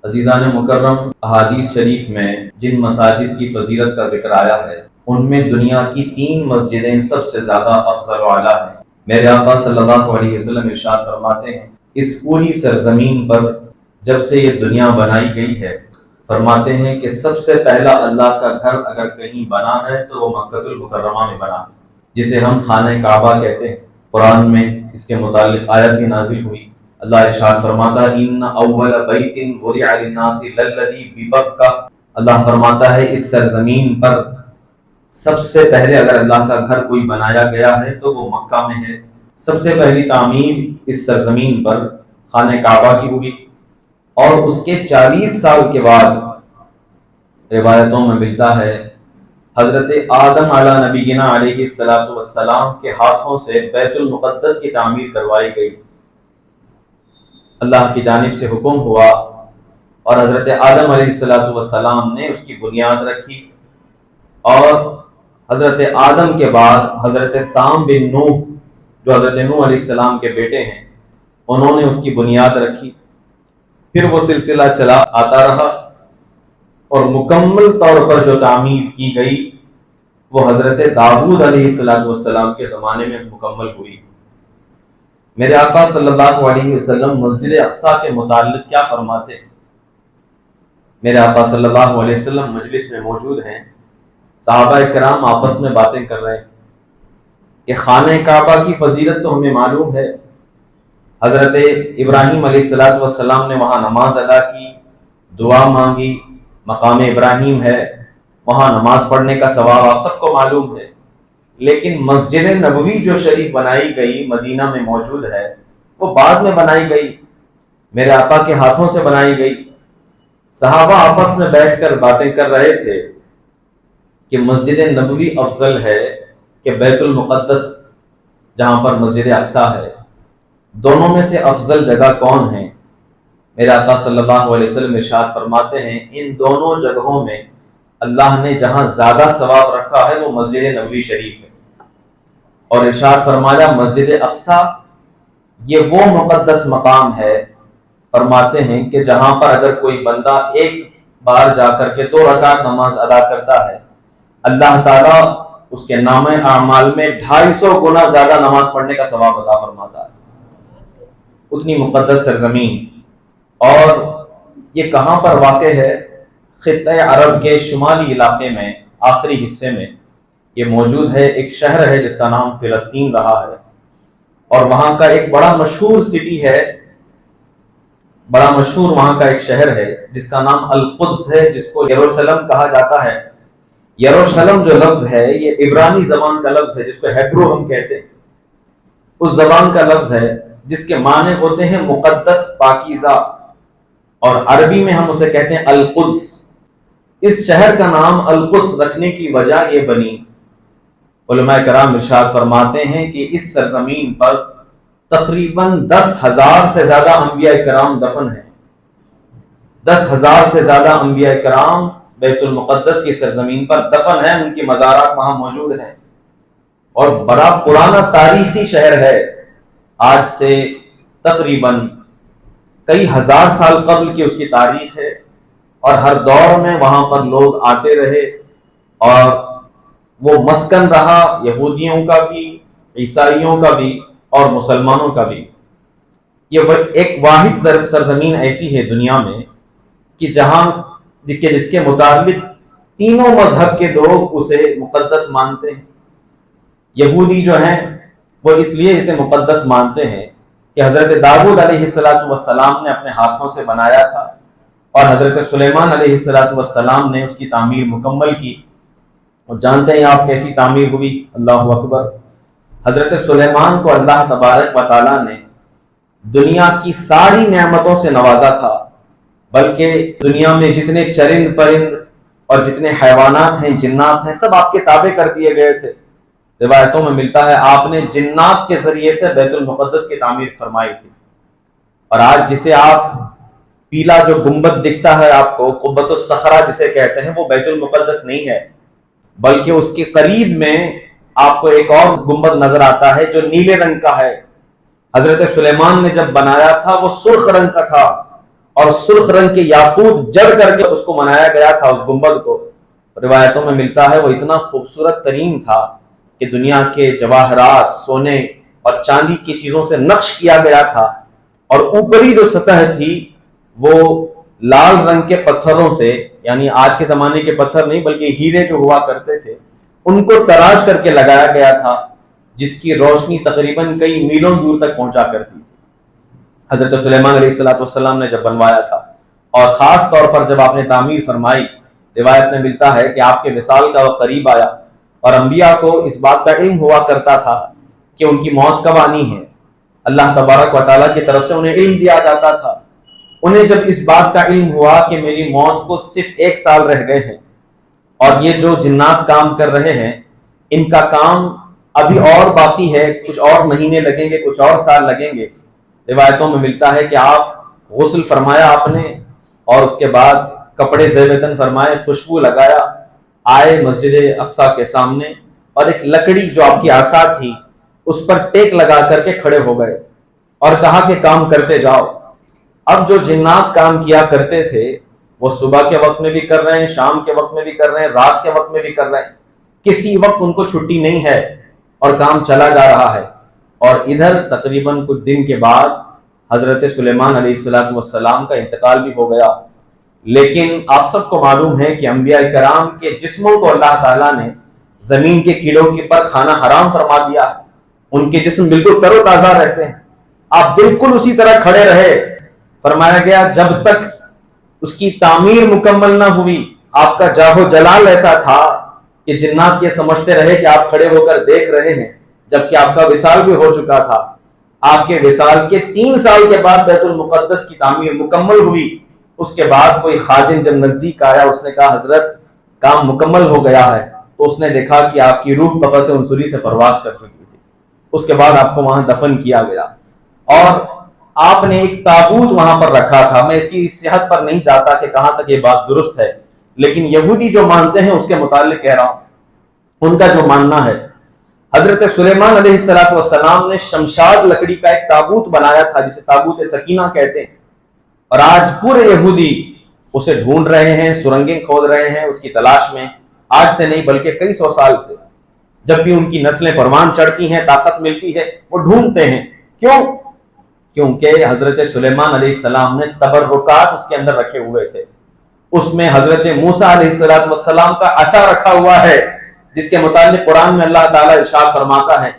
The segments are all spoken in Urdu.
عزیزان مکرم، احادیث شریف میں جن مساجد کی فضیلت کا ذکر آیا ہے ان میں دنیا کی 3 مسجدیں سب سے زیادہ افضل و اعلیٰ ہیں۔ میرے آقا صلی اللہ علیہ وسلم ارشاد فرماتے ہیں، اس پوری سرزمین پر جب سے یہ دنیا بنائی گئی ہے، فرماتے ہیں کہ سب سے پہلا اللہ کا گھر اگر کہیں بنا ہے تو وہ مکہ المکرمہ میں بنا ہے، جسے ہم خانہ کعبہ کہتے ہیں۔ قرآن میں اس کے متعلق آیت بھی نازل ہوئی۔ اللہ ارشاد فرماتا ہے، ان اول بیت وضع للناس للذی ببکہ، اللہ فرماتا ہے اس سرزمین پر سب سے پہلے اگر اللہ کا گھر کوئی بنایا گیا ہے تو وہ مکہ میں ہے۔ سب سے پہلی تعمیر اس سرزمین پر خانہ کعبہ کی ہوئی، اور اس کے 40 سال کے بعد روایتوں میں ملتا ہے حضرت آدم علیہ نبینا علیہ الصلوۃ والسلام کے ہاتھوں سے بیت المقدس کی تعمیر کروائی گئی۔ اللہ کی جانب سے حکم ہوا اور حضرت آدم علیہ الصلوۃ والسلام نے اس کی بنیاد رکھی، اور حضرت آدم کے بعد حضرت سام بن نوح جو حضرت نوح علیہ السلام کے بیٹے ہیں، انہوں نے اس کی بنیاد رکھی۔ پھر وہ سلسلہ چلا آتا رہا، اور مکمل طور پر جو تعمیر کی گئی وہ حضرت داؤد علیہ السلام کے زمانے میں مکمل ہوئی۔ میرے آقا صلی اللہ علیہ وسلم مسجد اقصیٰ کے متعلق کیا فرماتے ہیں؟ میرے آقا صلی اللہ علیہ وسلم مجلس میں موجود ہیں، صحابہ کرام آپس میں باتیں کر رہے ہیں کہ خانہ کعبہ کی فضیلت تو ہمیں معلوم ہے، حضرت ابراہیم علیہ السلام نے وہاں نماز ادا کی، دعا مانگی، مقام ابراہیم ہے، وہاں نماز پڑھنے کا ثواب آپ سب کو معلوم ہے۔ لیکن مسجد نبوی جو شریف بنائی گئی مدینہ میں موجود ہے، وہ بعد میں بنائی گئی، میرے آقا کے ہاتھوں سے بنائی گئی۔ صحابہ آپس میں بیٹھ کر باتیں کر رہے تھے کہ مسجد نبوی افضل ہے کہ بیت المقدس جہاں پر مسجد اقصیٰ ہے، دونوں میں سے افضل جگہ کون ہے؟ میرے آقا صلی اللہ علیہ وسلم ارشاد فرماتے ہیں، ان دونوں جگہوں میں اللہ نے جہاں زیادہ ثواب رکھا ہے وہ مسجد نبوی شریف ہے، اور ارشاد فرمایا مسجد اقصیٰ یہ وہ مقدس مقام ہے، فرماتے ہیں کہ جہاں پر اگر کوئی بندہ ایک بار جا کر کے 2 رکعت نماز ادا کرتا ہے، اللہ تعالیٰ اس کے نامہ اعمال میں 250 گنا زیادہ نماز پڑھنے کا ثواب عطا فرماتا ہے۔ اتنی مقدس سرزمین، اور یہ کہاں پر واقع ہے؟ خطۂ عرب کے شمالی علاقے میں آخری حصے میں یہ موجود ہے۔ ایک شہر ہے جس کا نام فلسطین رہا ہے، اور وہاں کا ایک بڑا مشہور سٹی ہے، بڑا مشہور وہاں کا ایک شہر ہے جس کا نام القدس ہے، جس کو یروشلم کہا جاتا ہے۔ یروشلم جو لفظ ہے یہ عبرانی زبان کا لفظ ہے جس کو ہیبرو ہم کہتے ہیں، اس زبان کا لفظ ہے جس کے معنی ہوتے ہیں مقدس، پاکیزہ، اور عربی میں ہم اسے کہتے ہیں القدس۔ اس شہر کا نام القدس رکھنے کی وجہ یہ بنی، علماء کرام ارشاد فرماتے ہیں کہ اس سرزمین پر تقریباً 10,000 سے زیادہ انبیاء کرام دفن ہیں۔ 10,000 سے زیادہ انبیاء کرام بیت المقدس کی سرزمین پر دفن ہیں، ان کی مزارات وہاں موجود ہیں، اور بڑا پرانا تاریخی شہر ہے۔ آج سے تقریباً کئی ہزار سال قبل کی اس کی تاریخ ہے، اور ہر دور میں وہاں پر لوگ آتے رہے، اور وہ مسکن رہا یہودیوں کا بھی، عیسائیوں کا بھی، اور مسلمانوں کا بھی۔ یہ ایک واحد سرزمین ایسی ہے دنیا میں کہ جہاں جس کے متعلق تینوں مذہب کے لوگ اسے مقدس مانتے ہیں۔ یہودی جو ہیں وہ اس لیے اسے مقدس مانتے ہیں کہ حضرت داؤد علیہ السلام نے اپنے ہاتھوں سے بنایا تھا، اور حضرت سلیمان علیہ السلام نے اس کی تعمیر مکمل کی۔ اور جانتے ہیں آپ کیسی تعمیر ہوئی؟ اللہ اکبر! حضرت سلیمان کو اللہ تبارک و تعالیٰ نے دنیا کی ساری نعمتوں سے نوازا تھا، بلکہ دنیا میں جتنے چرند پرند اور جتنے حیوانات ہیں، جنات ہیں، سب آپ کے تابع کر دیے گئے تھے۔ روایتوں میں ملتا ہے آپ نے جنات کے ذریعے سے بیت المقدس کی تعمیر فرمائی تھی۔ اور آج جسے آپ پیلا جو گنبد دکھتا ہے آپ کو، قبۃ الصخرہ جسے کہتے ہیں، وہ بیت المقدس نہیں ہے، بلکہ اس کے قریب میں آپ کو ایک اور گنبد نظر آتا ہے جو نیلے رنگ کا ہے۔ حضرت سلیمان نے جب بنایا تھا وہ سرخ رنگ کا تھا، اور سرخ رنگ کے یاقوت جڑ کر کے اس کو بنایا گیا تھا. اس گنبد کو روایتوں میں ملتا ہے وہ اتنا خوبصورت ترین تھا کہ دنیا کے جواہرات، سونے اور چاندی کی چیزوں سے نقش کیا گیا تھا، اور اوپری جو سطح تھی وہ لال رنگ کے پتھروں سے، یعنی آج کے زمانے کے پتھر نہیں بلکہ ہیرے جو ہوا کرتے تھے ان کو تراش کر کے لگایا گیا تھا، جس کی روشنی تقریباً کئی میلوں دور تک پہنچا کرتی تھی. حضرت سلیمان علیہ السلام نے جب بنوایا تھا، اور خاص طور پر جب آپ نے تعمیر فرمائی، روایت میں ملتا ہے کہ آپ کے وصال کا وقت قریب آیا اور انبیاء کو اس بات کا علم ہوا کرتا تھا کہ ان کی موت کب آنی ہے. اللہ تبارک و تعالیٰ کی طرف سے انہیں علم دیا جاتا تھا. انہیں جب اس بات کا علم ہوا کہ میری موت کو صرف 1 سال رہ گئے ہیں، اور یہ جو جنات کام کر رہے ہیں ان کا کام ابھی اور باقی ہے، کچھ اور مہینے لگیں گے، کچھ اور سال لگیں گے. روایتوں میں ملتا ہے کہ آپ غسل فرمایا آپ نے، اور اس کے بعد کپڑے زیب تن فرمائے، خوشبو لگایا، آئے مسجد اقصیٰ کے سامنے، اور ایک لکڑی جو آپ کی عصا تھی اس پر ٹیک لگا کر کے کھڑے ہو گئے اور کہا کہ کام کرتے جاؤ. اب جو جنات کام کیا کرتے تھے وہ صبح کے وقت میں بھی کر رہے ہیں، شام کے وقت میں بھی کر رہے ہیں، رات کے وقت میں بھی کر رہے ہیں، کسی وقت ان کو چھٹی نہیں ہے اور کام چلا جا رہا ہے. اور ادھر تقریباً کچھ دن کے بعد حضرت سلیمان علیہ السلام کا انتقال بھی ہو گیا. لیکن آپ سب کو معلوم ہے کہ انبیاء کرام کے جسموں کو اللہ تعالیٰ نے زمین کے کیڑوں کے پر کھانا حرام فرما دیا. ان کے جسم بالکل تر و تازہ رہتے ہیں، آپ بالکل اسی طرح کھڑے رہے. فرمایا گیا جب تک اس کی تعمیر مکمل نہ ہوئی آپ کا جاہ و جلال ایسا تھا کہ جنات یہ سمجھتے رہے کہ آپ کھڑے ہو کر دیکھ رہے ہیں، جبکہ آپ کا وصال بھی ہو چکا تھا. آپ کے وصال کے 3 سال کے بعد بیت المقدس کی تعمیر مکمل ہوئی. اس کے بعد کوئی خادم جب نزدیک آیا، اس نے کہا حضرت کام مکمل ہو گیا ہے، تو اس نے دیکھا کہ آپ کی روح قفس عنصری سے پرواز کر چکی تھی. اس کے بعد آپ کو وہاں دفن کیا گیا، اور آپ نے ایک تابوت وہاں پر رکھا تھا. میں اس کی صحت پر نہیں جاتا کہ کہاں تک یہ بات درست ہے، لیکن یہودی جو مانتے ہیں اس کے متعلق کہہ رہا ہوں. ان کا جو ماننا ہے، حضرت سلیمان علیہ السلام نے شمشاد لکڑی کا ایک تابوت بنایا تھا جسے تابوت سکینہ کہتے ہیں، اور آج پورے یہودی اسے ڈھونڈ رہے ہیں، سرنگیں کھود رہے ہیں اس کی تلاش میں. آج سے نہیں بلکہ کئی 100 سال سے جب بھی ان کی نسلیں پروان چڑھتی ہیں، طاقت ملتی ہے، وہ ڈھونڈتے ہیں. کیوں؟ کیونکہ حضرت سلیمان علیہ السلام نے تبرکات اس کے اندر رکھے ہوئے تھے. اس میں حضرت موسیٰ علیہ السلام کا عصا رکھا ہوا ہے، جس کے متعلق قرآن میں اللہ تعالیٰ ارشاد فرماتا ہے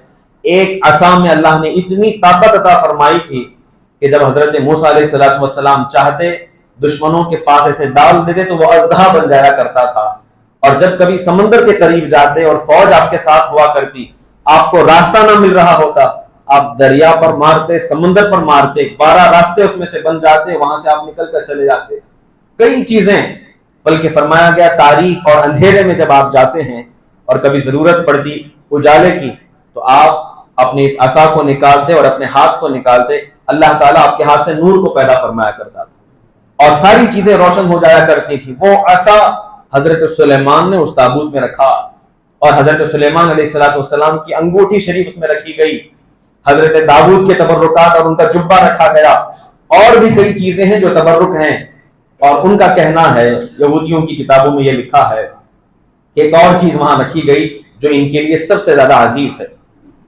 ایک عصا میں اللہ نے اتنی طاقت عطا فرمائی تھی کہ جب حضرت موسیٰ علیہ السلام چاہتے دشمنوں کے پاس اسے ڈال دیتے تو وہ اژدہا بن جایا کرتا تھا. اور جب کبھی سمندر کے قریب جاتے اور فوج آپ کے ساتھ ہوا کرتی، آپ کو راستہ نہ مل رہا ہوتا، آپ دریا پر مارتے، سمندر پر مارتے، 12 راستے اس میں سے بن جاتے، وہاں سے آپ نکل کر چلے جاتے. کئی چیزیں، بلکہ فرمایا گیا تاریک اور اندھیرے میں جب آپ جاتے ہیں اور کبھی ضرورت پڑتی اجالے کی، تو آپ اپنے اس عصا کو نکالتے اور اپنے ہاتھ کو نکالتے، اللہ تعالیٰ آپ کے ہاتھ سے نور کو پیدا فرمایا کرتا تھا اور ساری چیزیں روشن ہو جایا کرتی تھی. وہ عصا حضرت سلیمان نے اس تابوت میں رکھا، اور حضرت سلیمان علیہ السلام کی انگوٹھی شریف اس میں رکھی گئی. حضرت داؤد کے تبرکات اور ان کا جبہ رکھا گیا. اور بھی کئی چیزیں ہیں جو تبرک ہیں، اور ان کا کہنا ہے، یہودیوں کی کتابوں میں یہ لکھا ہے کہ ایک اور چیز وہاں رکھی گئی جو ان کے لیے سب سے زیادہ عزیز ہے.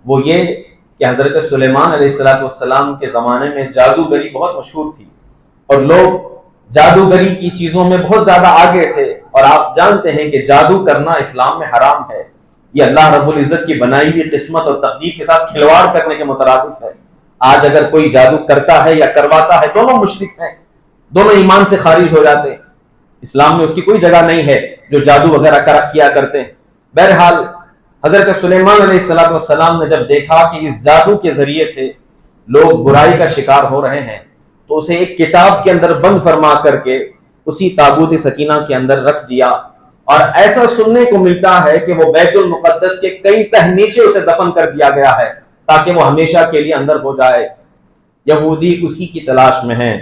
وہ یہ کہ حضرت سلیمان علیہ السلام کے زمانے میں جادوگری بہت مشہور تھی، اور لوگ جادوگری کی چیزوں میں بہت زیادہ آگے تھے. اور آپ جانتے ہیں کہ جادو کرنا اسلام میں حرام ہے. یہ اللہ رب العزت کی بنائی ہوئی قسمت اور تقدیر کے ساتھ کھلواڑ کرنے کے مترادف ہے. آج اگر کوئی جادو کرتا ہے یا کرواتا ہے، دونوں مشرک ہیں، دونوں ایمان سے خارج ہو جاتے ہیں. اسلام میں اس کی کوئی جگہ نہیں ہے جو جادو وغیرہ کیا کرتے ہیں. بہرحال حضرت سلیمان علیہ السلام نے جب دیکھا کہ اس جادو کے ذریعے سے لوگ برائی کا شکار ہو رہے ہیں، تو اسے ایک کتاب کے اندر بند فرما کر کے اسی تابوت سکینہ کے اندر رکھ دیا. اور ایسا سننے کو ملتا ہے کہ وہ بیت المقدس کے کئی تہ نیچے اسے دفن کر دیا گیا ہے تاکہ وہ ہمیشہ کے لیے اندر ہو جائے. یہودی اسی کی تلاش میں ہیں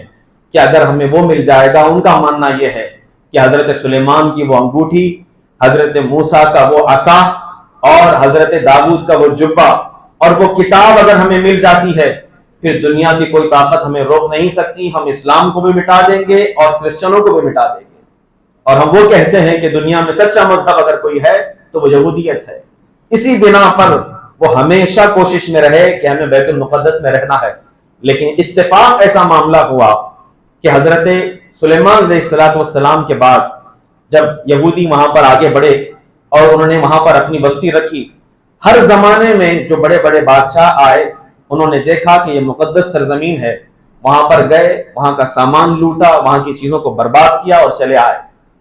کہ اگر ہمیں وہ مل جائے گا. ان کا ماننا یہ ہے کہ حضرت سلیمان کی وہ انگوٹھی، حضرت موسیٰ کا وہ عصا اور حضرت داؤد کا وہ جبہ اور وہ کتاب اگر ہمیں مل جاتی ہے، پھر دنیا کی کوئی طاقت ہمیں روک نہیں سکتی، ہم اسلام کو بھی مٹا دیں گے اور کرسچنوں کو بھی مٹا دیں گے۔ اور ہم وہ کہتے ہیں کہ دنیا میں سچا مذہب اگر کوئی ہے تو وہ یہودیت ہے۔ اسی بنا پر وہ ہمیشہ کوشش میں رہے کہ ہمیں بیت المقدس میں رہنا ہے۔ لیکن اتفاق ایسا معاملہ ہوا کہ حضرت سلیمان علیہ السلام کے بعد جب یہودی وہاں پر آگے بڑھے اور انہوں نے وہاں پر اپنی بستی رکھی، ہر زمانے میں جو بڑے بڑے بادشاہ آئے انہوں نے دیکھا کہ یہ مقدس سرزمین ہے، وہاں پر گئے، وہاں کا سامان لوٹا، وہاں کی چیزوں کو برباد کیا اور چلے آئے۔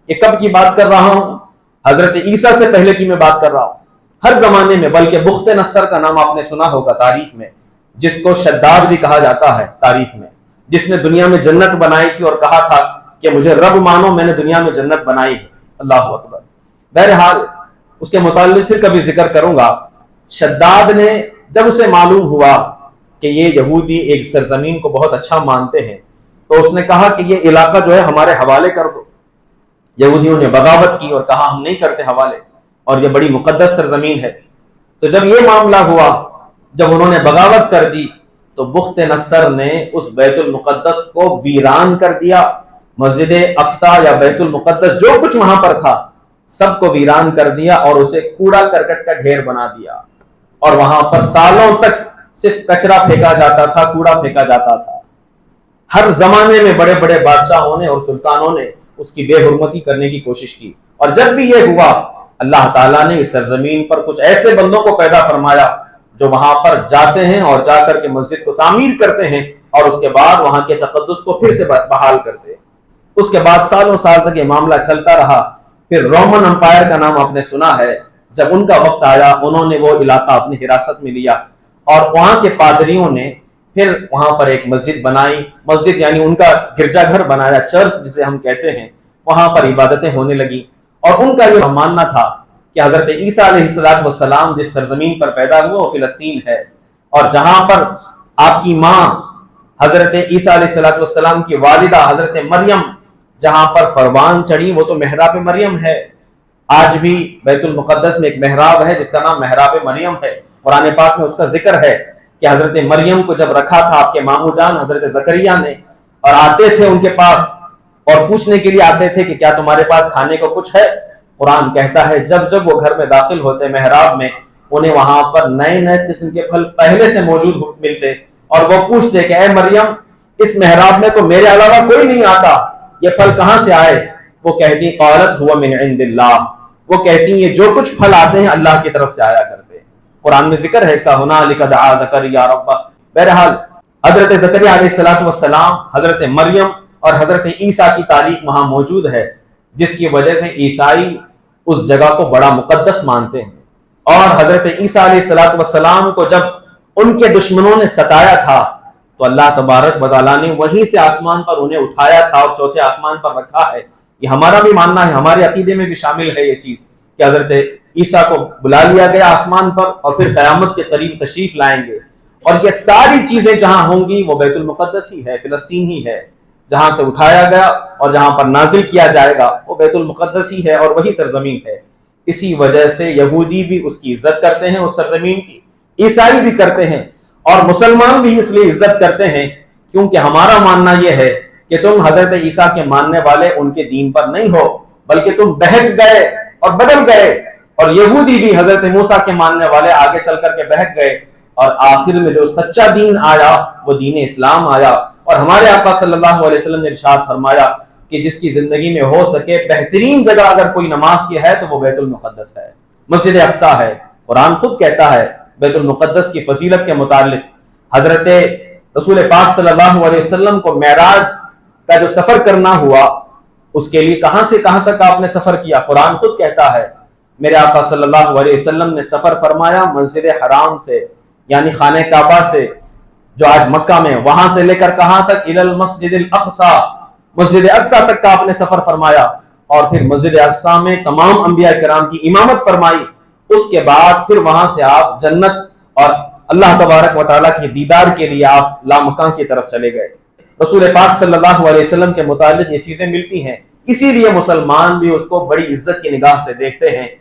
یہ کب کی بات کر رہا ہوں؟ حضرت عیسیٰ سے پہلے کی میں بات کر رہا ہوں۔ ہر زمانے میں، بلکہ بخت نصر کا نام آپ نے سنا ہوگا تاریخ میں، جس کو شداد بھی کہا جاتا ہے تاریخ میں، جس نے دنیا میں جنت بنائی تھی اور کہا تھا کہ مجھے رب مانو، میں نے دنیا میں جنت بنائی ہے۔ اللہ اکبر۔ بہرحال اس کے متعلق پھر کبھی ذکر کروں گا۔ شداد نے جب اسے معلوم ہوا کہ یہ یہودی ایک سرزمین کو بہت اچھا مانتے ہیں تو اس نے کہا کہ یہ علاقہ جو ہے ہمارے حوالے کر دو۔ یہودیوں نے بغاوت کی اور کہا ہم نہیں کرتے حوالے، اور یہ بڑی مقدس سرزمین ہے۔ تو جب یہ معاملہ ہوا، جب انہوں نے بغاوت کر دی تو بخت نصر نے اس بیت المقدس کو ویران کر دیا۔ مسجد اقصی یا بیت المقدس جو کچھ وہاں پر تھا سب کو ویران کر دیا اور اسے کوڑا کرکٹ کا ڈھیر بنا دیا، اور وہاں پر سالوں تک صرف کچرا پھینکا جاتا تھا، کوڑا پھینکا جاتا تھا۔ ہر زمانے میں بڑے بڑے بادشاہوں نے اور سلطانوں نے اس کی بے حرمتی کرنے کی کوشش کی، اور جب بھی یہ ہوا اللہ تعالیٰ نے اس سرزمین پر کچھ ایسے بندوں کو پیدا فرمایا جو وہاں پر جاتے ہیں اور جا کر کے مسجد کو تعمیر کرتے ہیں اور اس کے بعد وہاں کے تقدس کو پھر سے بحال کرتے ہیں۔ اس کے بعد سالوں سال تک یہ معاملہ چلتا رہا۔ پھر رومن امپائر کا نام آپ نے سنا ہے، جب ان کا وقت آیا انہوں نے وہ علاقہ اپنی حراست میں لیا، اور وہاں کے پادریوں نے پھر وہاں پر ایک مسجد بنائی، مسجد یعنی ان کا گرجا گھر بنایا، چرچ جسے ہم کہتے ہیں، وہاں پر عبادتیں ہونے لگی۔ اور ان کا یہ ماننا تھا کہ حضرت عیسیٰ علیہ السلام جس سرزمین پر پیدا ہوئے وہ فلسطین ہے، اور جہاں پر آپ کی ماں حضرت عیسیٰ علیہ السلام کی والدہ حضرت مریم جہاں پر پروان چڑھی وہ تو محراب مریم ہے۔ آج بھی بیت المقدس میں ایک محراب ہے جس کا نام محراب مریم ہے، قرآن پاک میں اس کا ذکر ہے کہ حضرت مریم کو جب رکھا تھا آپ کے ماموں جان حضرت زکریا نے، اور آتے تھے ان کے پاس اور پوچھنے کے لیے آتے تھے کہ کیا تمہارے پاس کھانے کو کچھ ہے؟ قرآن کہتا ہے جب جب وہ گھر میں داخل ہوتے محراب میں، انہیں وہاں پر نئے نئے قسم کے پھل پہلے سے موجود ملتے، اور وہ پوچھتے کہ اے مریم اس محراب میں تو میرے علاوہ کوئی نہیں آتا، یہ پھل کہاں سے آئے؟ وہ کہتی قالت هو من عند اللہ، وہ کہتی یہ جو کچھ پھل آتے ہیں اللہ کی طرف سے آیا کرتے ہیں۔ قرآن میں ذکر ہے اس کا، ہنالک دعا زکریا ربہ۔ بہرحال حضرت زکریا علیہ السلام، حضرت مریم اور حضرت عیسیٰ کی تاریخ وہاں موجود ہے، جس کی وجہ سے عیسائی اس جگہ کو بڑا مقدس مانتے ہیں۔ اور حضرت عیسیٰ علیہ السلام کو جب ان کے دشمنوں نے ستایا تھا تو اللہ تبارک و تعالیٰ نے وہیں سے آسمان پر انہیں اٹھایا تھا اور چوتھے آسمان پر رکھا ہے۔ یہ ہمارا بھی ماننا ہے، ہمارے عقیدے میں بھی شامل ہے یہ چیز کہ حضرت عیسیٰ کو بلا لیا گیا آسمان پر اور پھر قیامت کے قریب تشریف لائیں گے، اور یہ ساری چیزیں جہاں ہوں گی وہ بیت المقدس ہی ہے، فلسطین ہی ہے، جہاں سے اٹھایا گیا اور جہاں پر نازل کیا جائے گا وہ بیت المقدس ہی ہے اور وہی سرزمین ہے۔ اسی وجہ سے یہودی بھی اس کی عزت کرتے ہیں اس سرزمین کی، عیسائی بھی کرتے ہیں، اور مسلمان بھی اس لیے عزت کرتے ہیں کیونکہ ہمارا ماننا یہ ہے کہ تم حضرت عیسیٰ کے ماننے والے ان کے دین پر نہیں ہو، بلکہ تم بہک گئے اور بدل گئے، اور یہودی بھی حضرت موسیٰ کے ماننے والے آگے چل کر کے بہک گئے، اور آخر میں جو سچا دین آیا وہ دین اسلام آیا۔ اور ہمارے آقا صلی اللہ علیہ وسلم نے ارشاد فرمایا کہ جس کی زندگی میں ہو سکے بہترین جگہ اگر کوئی نماز کی ہے تو وہ بیت المقدس ہے، مسجد اقصی ہے۔ قرآن خود کہتا ہے بیت المقدس کی فضیلت کے متعلق، حضرت رسول پاک صلی اللہ علیہ وسلم کو معراج کا جو سفر کرنا ہوا اس کے لیے کہاں سے کہاں تک آپ نے سفر کیا؟ قرآن خود کہتا ہے میرے آقا صلی اللہ علیہ وسلم نے سفر فرمایا مسجد حرام سے یعنی خانہ کعبہ سے جو آج مکہ میں، وہاں سے لے کر کہاں تک؟ الی المسجد الاقصی، مسجد اقصی تک کا آپ نے سفر فرمایا، اور پھر مسجد اقصی میں تمام انبیاء کرام کی امامت فرمائی۔ اس کے بعد پھر وہاں سے آپ جنت اور اللہ تبارک و تعالیٰ کے دیدار کے لیے آپ لامکان کی طرف چلے گئے۔ رسول پاک صلی اللہ علیہ وسلم کے متعلق یہ چیزیں ملتی ہیں، اسی لیے مسلمان بھی اس کو بڑی عزت کی نگاہ سے دیکھتے ہیں۔